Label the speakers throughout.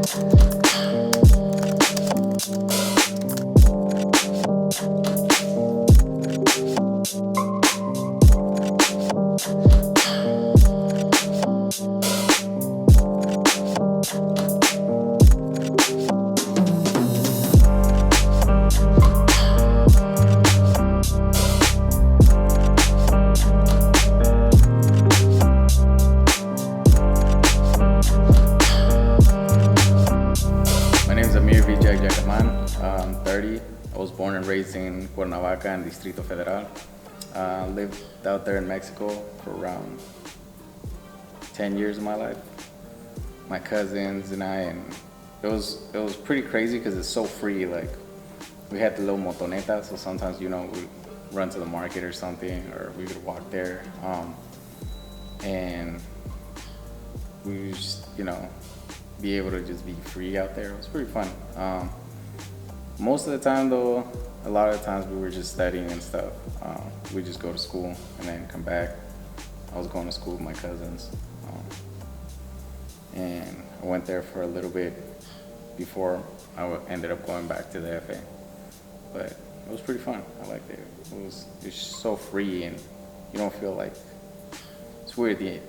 Speaker 1: My name is Amir Yacaman. I'm 30. I was born and raised in Cuernavaca in Distrito Federal. Lived out there in Mexico for around 10 years of my life. My cousins and I, and it was pretty crazy because it's so free. Like, we had the little motoneta, so sometimes, we run to the market or something, or we would walk there. And we would just, be able to just be free out there. It was pretty fun. Most of the time though, a lot of the times we were just studying and stuff. We just go to school and then come back. I was going to school with my cousins. And I went there for a little bit before ended up going back to the FA. But it was pretty fun. I liked it. It's so free, and you don't feel like, it's weird the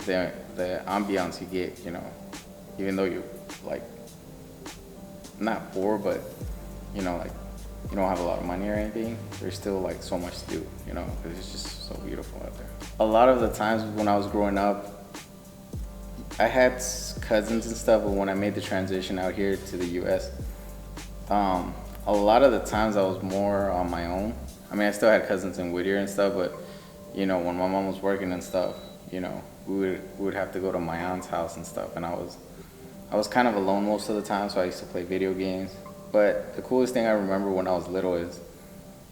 Speaker 1: ambiance you get, even though you're like not poor, but like you don't have a lot of money or anything, there's still like so much to do, because it's just so beautiful out there. A lot of the times when I was growing up, I had cousins and stuff, but when I made the transition out here to the US, a lot of the times I was more on my own. I mean, I still had cousins in Whittier and stuff, but when my mom was working and stuff, we would have to go to my aunt's house and stuff, and I was kind of alone most of the time, so I used to play video games. But the coolest thing I remember when I was little is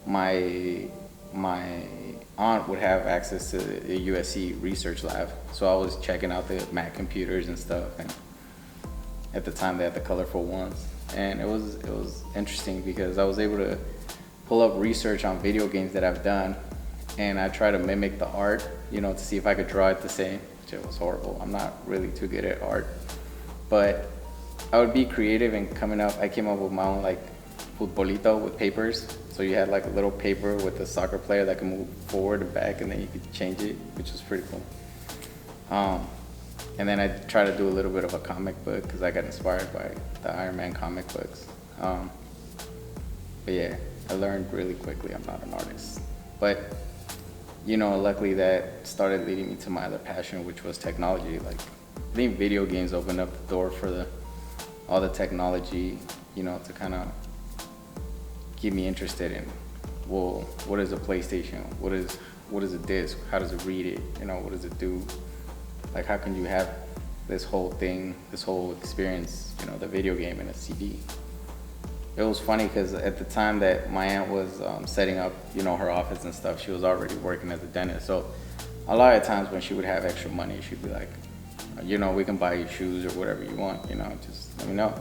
Speaker 1: my aunt would have access to the USC research lab, so I was checking out the Mac computers and stuff, and at the time they had the colorful ones, and it was interesting because I was able to pull up research on video games that I've done, and I try to mimic the art, to see if I could draw it the same, which it was horrible. I'm not really too good at art, but I would be creative and I came up with my own like futbolito with papers. So you had like a little paper with a soccer player that can move forward and back, and then you could change it, which was pretty cool. And then I tried to do a little bit of a comic book because I got inspired by the Iron Man comic books. But yeah, I learned really quickly I'm not an artist. But luckily that started leading me to my other passion, which was technology. Like, I think video games opened up the door for all the technology, to kind of get me interested in, well, what is a PlayStation? What is a disc? How does it read it? What does it do? Like, how can you have this whole thing, this whole experience, the video game in a CD? It was funny because at the time that my aunt was setting up, her office and stuff, she was already working as a dentist. So a lot of times when she would have extra money, she'd be like, we can buy you shoes or whatever you want, just let me know.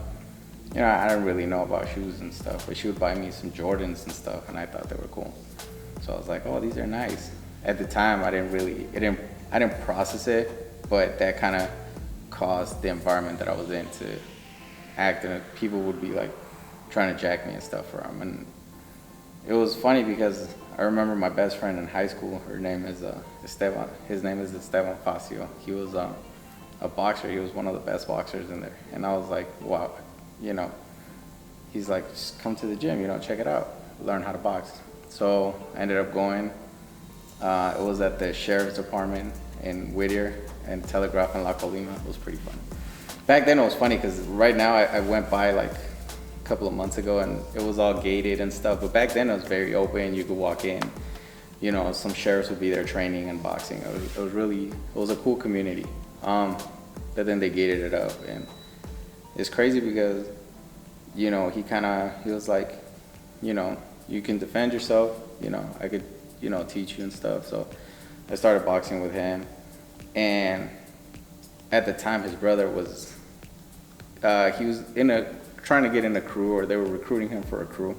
Speaker 1: I didn't really know about shoes and stuff, but she would buy me some Jordans and stuff, and I thought they were cool. So I was like, oh, these are nice. At the time, I didn't process it, but that kind of caused the environment that I was in to act, and people would be like trying to jack me and stuff for them. And it was funny because I remember my best friend in high school, her name is Esteban. His name is Esteban Facio. He was a boxer. He was one of the best boxers in there. And I was like, wow, he's like, just come to the gym, check it out, learn how to box. So I ended up going. It was at the sheriff's department in Whittier and Telegraph in La Colima. It was pretty fun. Back then it was funny because right now I went by like a couple of months ago and it was all gated and stuff. But back then it was very open. You could walk in. Some sheriffs would be there training and boxing. It was a cool community. But then they gated it up, and it's crazy because, he was like, you can defend yourself, I could, teach you and stuff. So I started boxing with him, and at the time his brother was, he was trying to get in a crew, or they were recruiting him for a crew,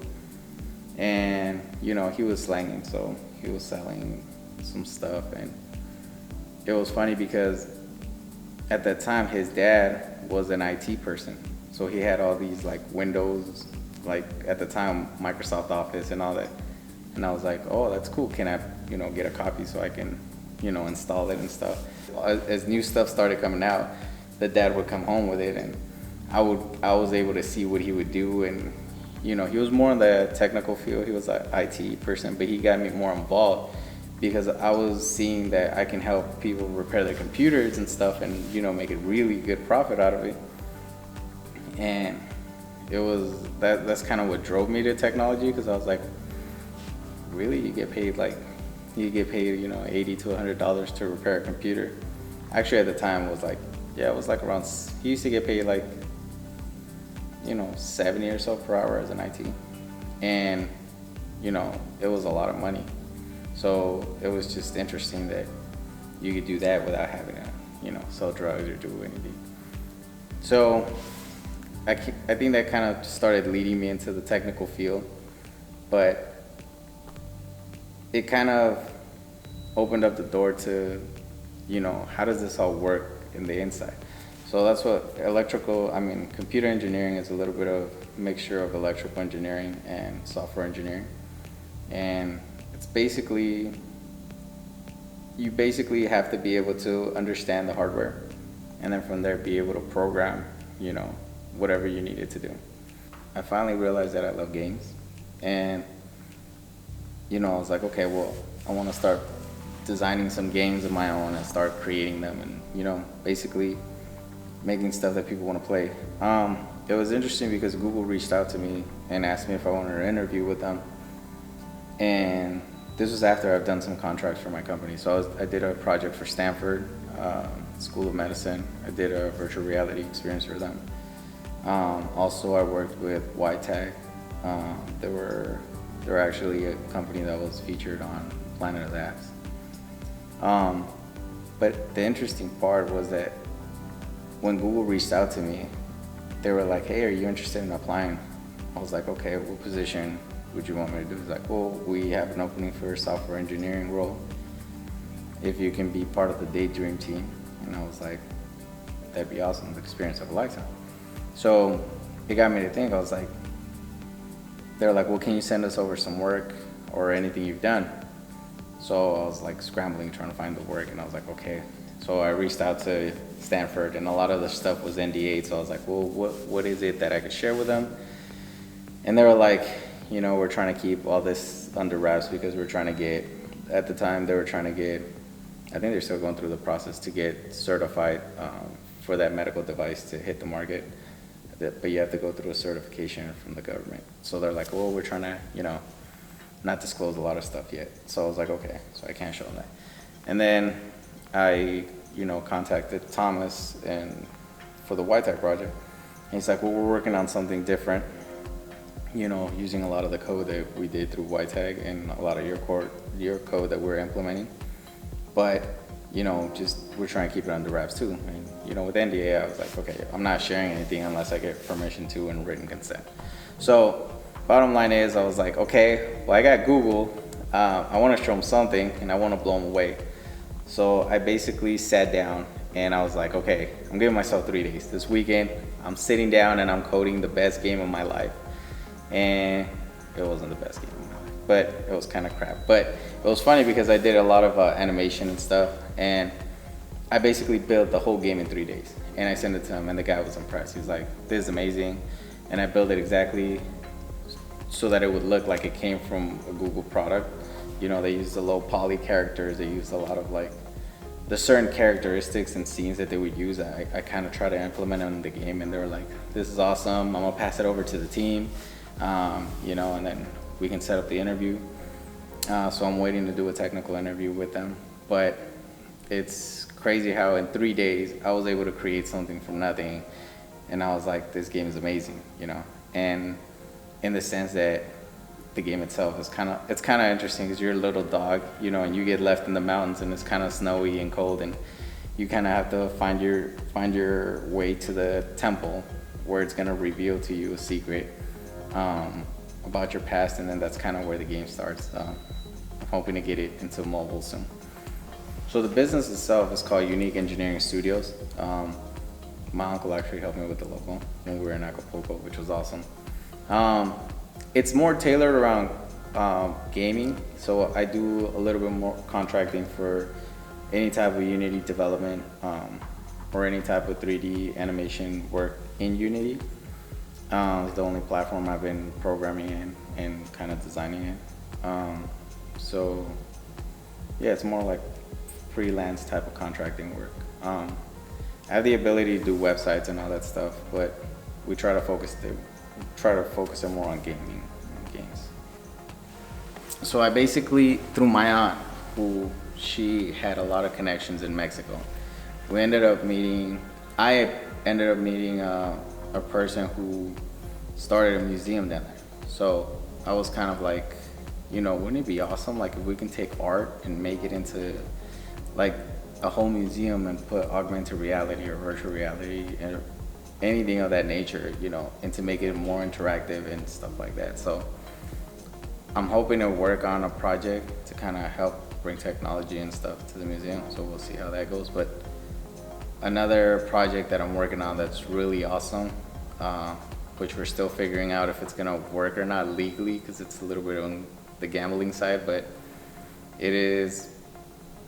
Speaker 1: and, he was slanging, so he was selling some stuff, and it was funny because at that time his dad was an IT person, So he had all these like Windows, like at the time Microsoft Office and all that. And I was like, oh, that's cool. Can I, get a copy so I can, install it and stuff. As new stuff started coming out, the dad would come home with it, and I was able to see what he would do. And he was more in the technical field. He was an IT person, but he got me more involved because I was seeing that I can help people repair their computers and stuff, and make a really good profit out of it. And it was that's kind of what drove me to technology, because I was like, really, you get paid $80 to $100 to repair a computer. Actually, at the time it was like around, he used to get paid like 70 or so per hour as an IT, and it was a lot of money. So it was just interesting that you could do that without having to sell drugs or do anything. So I think that kind of started leading me into the technical field, but it kind of opened up the door to, how does this all work in the inside? So that's what computer engineering is a little bit of a mixture of electrical engineering and software engineering. And it's basically, you basically have to be able to understand the hardware, and then from there be able to program, whatever you need it to do. I finally realized that I love games, and I was like, okay, well, I want to start designing some games of my own and start creating them, and basically making stuff that people want to play. It was interesting because Google reached out to me and asked me if I wanted to interview with them, and this was after I've done some contracts for my company. So I did a project for Stanford School of Medicine. I did a virtual reality experience for them. Also, I worked with YTAG. They were actually a company that was featured on Planet of the Apps. But the interesting part was that when Google reached out to me, they were like, hey, are you interested in applying? I was like, okay, what position would you want me to do? He's like, well, we have an opening for a software engineering role, if you can be part of the Daydream team. And I was like, that'd be awesome, the experience of a lifetime. So it got me to think. I was like, they're like, well, can you send us over some work or anything you've done? So I was like scrambling, trying to find the work, and I was like, okay. So I reached out to Stanford, and a lot of the stuff was NDA. So I was like, well, what is it that I could share with them? And they were like, we're trying to keep all this under wraps because we're trying to get, at the time they were trying to get, I think they're still going through the process to get certified for that medical device to hit the market. But you have to go through a certification from the government. So they're like, well, we're trying to, not disclose a lot of stuff yet. So I was like, okay, so I can't show them that. And then I, contacted Thomas for the YTech project. And he's like, well, we're working on something different, using a lot of the code that we did through YTag and a lot of your code that we're implementing. But, just we're trying to keep it under wraps too. And, with NDA, I was like, okay, I'm not sharing anything unless I get permission to and written consent. So bottom line is, I was like, okay, well, I got Google. I want to show them something, and I want to blow them away. So I basically sat down and I was like, okay, I'm giving myself 3 days. This weekend, I'm sitting down and I'm coding the best game of my life. And it wasn't the best game of my life, but it was kind of crap. But it was funny because I did a lot of animation and stuff, and I basically built the whole game in 3 days. And I sent it to him, and the guy was impressed. He's like, this is amazing. And I built it exactly so that it would look like it came from a Google product. They used the low poly characters. They used a lot of the certain characteristics and scenes that they would use. I kind of try to implement them in the game, and they were like, this is awesome. I'm gonna pass it over to the team, and then we can set up the interview. So I'm waiting to do a technical interview with them. But it's crazy how in 3 days I was able to create something from nothing, and I was like, this game is amazing, and in the sense that the game itself is kind of interesting because you're a little dog, and you get left in the mountains and it's kind of snowy and cold, and you kind of have to find your way to the temple where it's going to reveal to you a secret about your past, and then that's kind of where the game starts. I'm hoping to get it into mobile soon. So the business itself is called uNIQ Engineering Studios. My uncle actually helped me with the logo when we were in Acapulco, which was awesome. Um, it's more tailored around gaming, so I do a little bit more contracting for any type of Unity development, or any type of 3D animation work in Unity. It's the only platform I've been programming in and kind of designing in. So yeah, it's more like freelance type of contracting work. I have the ability to do websites and all that stuff, but we try to focus it more on gaming and games. So I basically, through my aunt, who she had a lot of connections in Mexico, I ended up meeting a person who started a museum down there. So I was kind of like, wouldn't it be awesome, like, if we can take art and make it into like a whole museum and put augmented reality or virtual reality and anything of that nature, and to make it more interactive and stuff like that. So I'm hoping to work on a project to kind of help bring technology and stuff to the museum. So we'll see how that goes. But another project that I'm working on that's really awesome, which we're still figuring out if it's gonna work or not legally, because it's a little bit on the gambling side, but it is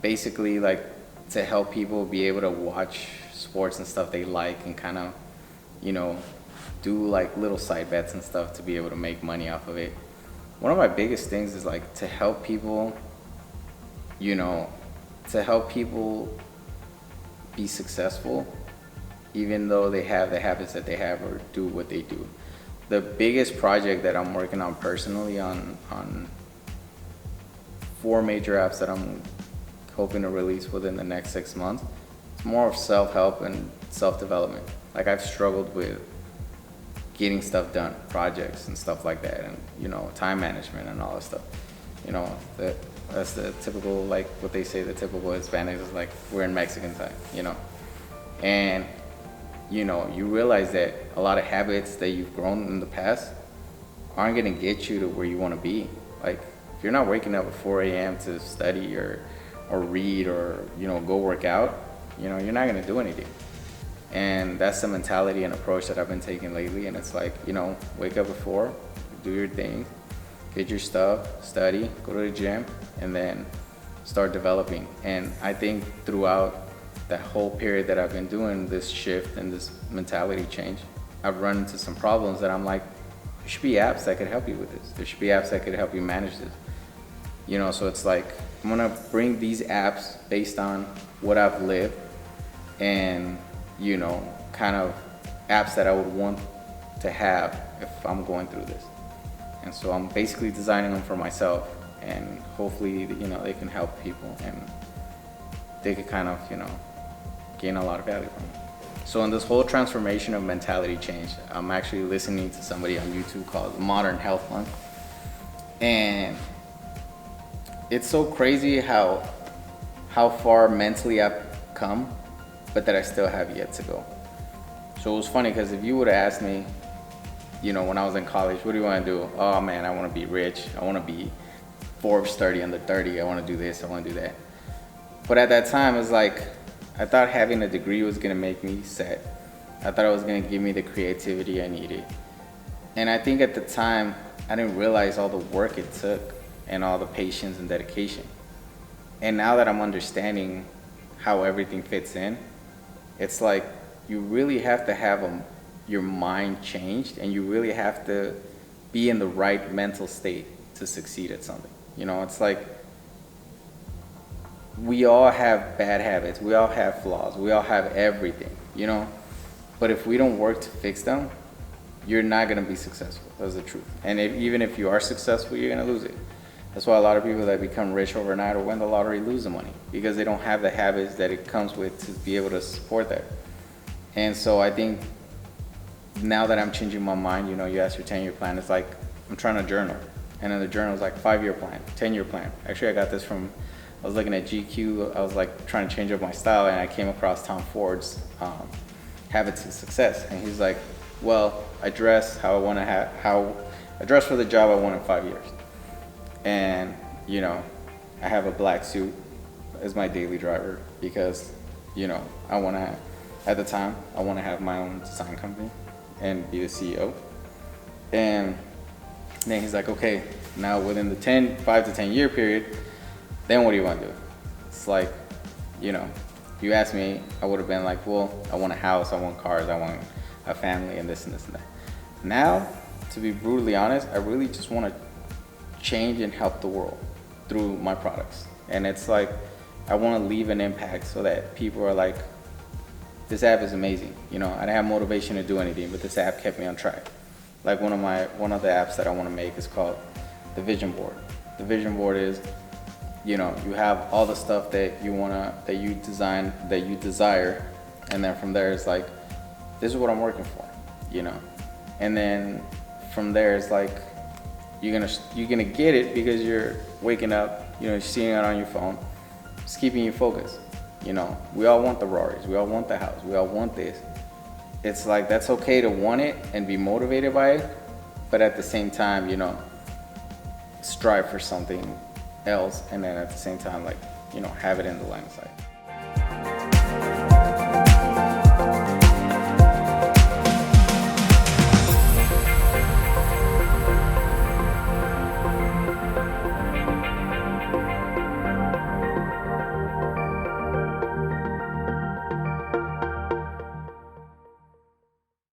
Speaker 1: basically like to help people be able to watch sports and stuff they like and kind of, do like little side bets and stuff to be able to make money off of it. One of my biggest things is like to help people, to help people be successful, even though they have the habits that they have or do what they do. The biggest project that I'm working on personally on 4 major apps that I'm hoping to release within the next 6 months. It's more of self-help and self-development. Like, I've struggled with getting stuff done, projects and stuff like that, and time management and all that stuff. That's the typical, like what they say, the typical Hispanics is like, we're in Mexican time, and you realize that a lot of habits that you've grown in the past aren't gonna get you to where you want to be. Like, if you're not waking up at 4 a.m. to study or read or go work out, you're not gonna do anything. And that's the mentality and approach that I've been taking lately. And it's like, wake up at 4, do your thing, get your stuff, study, go to the gym, and then start developing. And I think throughout that whole period that I've been doing this shift and this mentality change, I've run into some problems that I'm like, there should be apps that could help you with this. There should be apps that could help you manage this. So it's like, I'm gonna bring these apps based on what I've lived and, kind of apps that I would want to have if I'm going through this. And so I'm basically designing them for myself, and hopefully, they can help people and they could kind of, gain a lot of value from it. So in this whole transformation of mentality change, I'm actually listening to somebody on YouTube called Modern Health Monk. And it's so crazy how far mentally I've come, but that I still have yet to go. So it was funny because if you would have asked me, when I was in college, what do you want to do? Oh man, I want to be rich. I want to be Forbes 30 under 30. I want to do this. I want to do that. But at that time, it was like, I thought having a degree was going to make me set. I thought it was going to give me the creativity I needed. And I think at the time, I didn't realize all the work it took and all the patience and dedication. And now that I'm understanding how everything fits in, it's like you really have to have your mind changed, and you really have to be in the right mental state to succeed at something. It's like we all have bad habits, we all have flaws, we all have everything, but if we don't work to fix them, you're not going to be successful. That's the truth. And even if you are successful, you're going to lose it. That's why a lot of people that become rich overnight or win the lottery lose the money, because they don't have the habits that it comes with to be able to support that. And so I think now that I'm changing my mind, you ask your 10-year plan, it's like I'm trying to journal. And then the journal is like 5-year plan, 10-year plan. Actually, I got this I was looking at GQ, I was like trying to change up my style, and I came across Tom Ford's Habits of Success. And he's like, well, I dress how I want to I dress for the job I want in 5 years. And, I have a black suit as my daily driver because, I want to at the time, I want to have my own design company and be the CEO. And then he's like, okay, now within the 5 to 10 year period, then what do you want to do? It's like, you know, if you asked me, I would have been like, well, I want a house, I want cars, I want a family, and this and this and that. Now, to be brutally honest, I really just want to change and help the world through my products. And it's like, I want to leave an impact so that people are like, this app is amazing. You know, I didn't have motivation to do anything, but this app kept me on track. Like one of the apps that I want to make is called the vision board. The vision board is, you know, you have all the stuff that you design, that you desire, and then from there it's like, this is what I'm working for, you know. And then from there it's like, you're gonna get it because you're waking up, you know, seeing it on your phone. It's keeping you focused. You know, we all want the Rorys, we all want the house, we all want this. It's like, that's okay to want it and be motivated by it, but at the same time, you know, strive for something else, and then at the same time, like, you know, have it in the line of sight.